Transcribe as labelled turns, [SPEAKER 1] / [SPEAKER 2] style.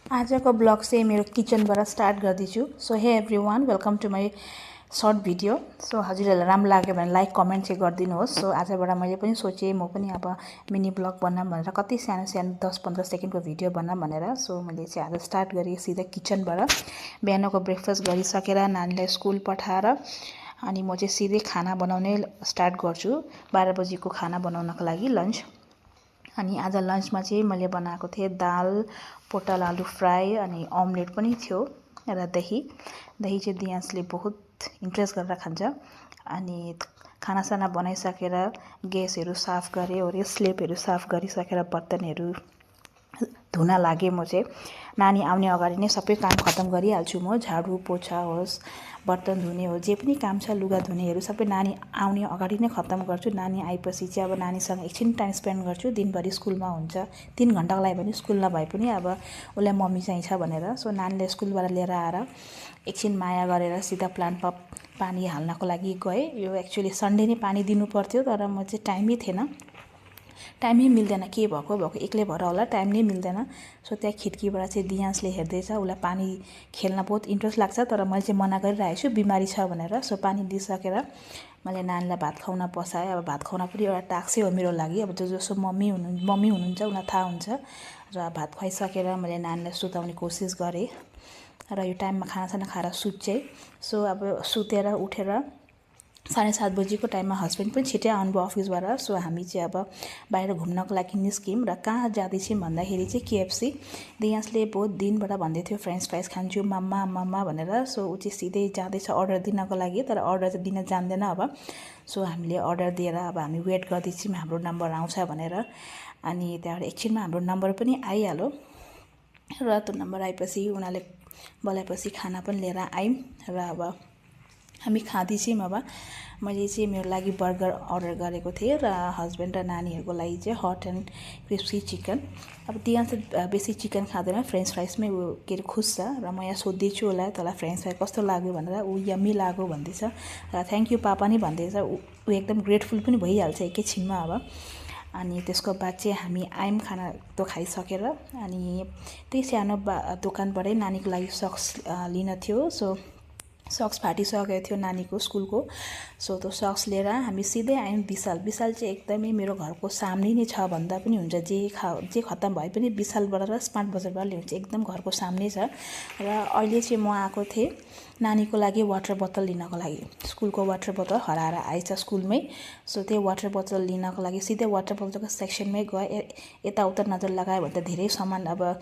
[SPEAKER 1] आजको ब्लग चाहिँ मेरो किचनबाट स्टार्ट गर्दैछु। So hey everyone, welcome to my short video. So हजुरहरूलाई राम्रो लाग्यो भने लाइक कमेन्ट चाहिँ गरिदिनुहोस्। सो आजबाट मैले पनि सोचेँ म पनि अब मिनी ब्लग बनाऊँ भनेर, कति सानो सानो 10-15 सेकेन्डको भिडियो बनाऊँ भनेर। सो मैले चाहिँ आज स्टार्ट गरेँ सिधै किचनबाट। बिहानको ब्रेकफास्ट गरिसकेर नानीलाई स्कुल पठाएर अनि म चाहिँ सिधै खाना बनाउने स्टार्ट गर्छु। 12 बजीको खाना बनाउनको लागि लन्च। अनि आज लन्चमा चाहिँ मैले बनाएको थिएँ दाल, पोटल आलु फ्राई अनि अमलेट पनि थियो र दही चाहिँ दियान्सले बहुत इन्ट्रेस्ट गरेर खान्छ। अनि खानासाना बनाइसकेर ग्यासहरू साफ गरेँ ओरे, स्लेपहरू साफ गरिसकेर बर्तनहरू धुन लागेँ। म चाहिँ नानी आउने अगाडि नै सबै काम खत्तम गरिहाल्छु। म झाडु पोछा होस्, बर्तन धुने हो, जे पनि काम छ, लुगा धुनेहरू सबै नानी आउने अगाडि नै खत्तम गर्छु। नानी आएपछि चाहिँ अब नानीसँग एकछिन टाइम स्पेन्ड गर्छु। दिनभरि स्कुलमा हुन्छ, 3 घन्टाको लागि पनि स्कुल नभए पनि अब उसलाई मम्मी चाहिन्छ भनेर। सो नानीले स्कुलबाट लिएर आएर एकछिन माया गरेर सिधा प्लान्टमा पानी हाल्नको लागि गएँ। यो एक्चुअली सन्डे नै पानी दिनु पर्थ्यो, तर म चाहिँ टाइमै थिएन, टाइमै मिल्दैन, के भएको एक्लै भएर होला, टाइम नै मिल्दैन। सो त्यहाँ खिड्कीबाट चाहिँ दियान्सले हेर्दैछ, उसलाई पानी खेल्न बहुत इन्ट्रेस्ट लाग्छ, तर मैले चाहिँ मना गरिरहेको छु बिमारी छ भनेर। सो पानी दिइसकेर मैले नानीलाई भात खुवाउन बसाएँ। अब भात खुवाउन पनि एउटा टास्कै हो मेरो लागि। अब जसो मम्मी हुनुहुन्छ उनीलाई थाहा हुन्छ। र भात खुवाइसकेर मैले नानीलाई सुताउने कोसिस गरेँ र यो टाइममा खानासाना खाएर सुत्छेँ। सो अब सुतेर उठेर 7:30 बजीको टाइममा हस्बेन्ड पनि छिट्टै आउनुभयो अफिसबाट। सो हामी चाहिँ अब बाहिर घुम्नको लागि निस्क्यौँ। र कहाँ जाँदैछौँ भन्दाखेरि चाहिँ केएफसी। दियान्सले बहुत दिनबाट भन्दै थियो फ्रेन्च फ्राइज खान्छु मम्मा मम्मा भनेर। सो ऊ चाहिँ सिधै जाँदैछ अर्डर दिनको लागि, तर अर्डर चाहिँ दिन जान्दैन अब। सो हामीले अर्डर दिएर अब हामी वेट गर्दैछौँ हाम्रो नम्बर आउँछ भनेर। अनि त्यहाँबाट एकछिनमा हाम्रो नम्बर पनि आइहाल्यो। र त्यो नम्बर आएपछि उनीहरूले बोलाएपछि खाना पनि लिएर आयौँ र अब हामी खाँदैछौँ। अब मैले चाहिँ मेरो लागि बर्गर अर्डर गरेको थिएँ र हस्बेन्ड र नानीहरूको लागि चाहिँ हट एन्ड क्रिस्पी चिकन। अब दियान्स बेसी चिकन खाँदैन, फ्रेन्च फ्राइजमै ऊ के अरे खुस छ। र म यहाँ सोध्दैछु उसलाई तँलाई फ्रेन्च फ्राइज कस्तो लाग्यो भनेर। ऊ यम्मी लाग्यो भन्दैछ र थ्याङ्क यू पापा नि भन्दैछ। ऊ एकदम ग्रेटफुल पनि भइहाल्छ एकैछिनमा अब। अनि त्यसको बाद चाहिँ हामी आयौँ खाना त खाइसकेर। अनि त्यही सानो दोकानबाटै नानीको लागि सक्स लिन थियो। सो सक्स फाटिसकेको थियो नानीको स्कुलको। सो त्यो सक्स लिएर हामी सिधै आयौँ विशाल। विशाल चाहिँ एकदमै मेरो घरको सामने नै छ भन्दा पनि हुन्छ। जे खत्तम भए पनि विशालबाट र स्मार्ट बजारबाट ल्याउँछ, एकदम घरको सामने छ। र अहिले चाहिँ म आएको थिएँ नानीको लागि वाटर बोतल लिनको लागि। स्कुलको वाटर बोतल हराएर आएछ स्कुलमै। सो त्यही वाटर बोतल लिनको लागि सिधै वाटर बोतलको सेक्सनमै गएँ। यताउता नजर लगायो भने त धेरै सामान अब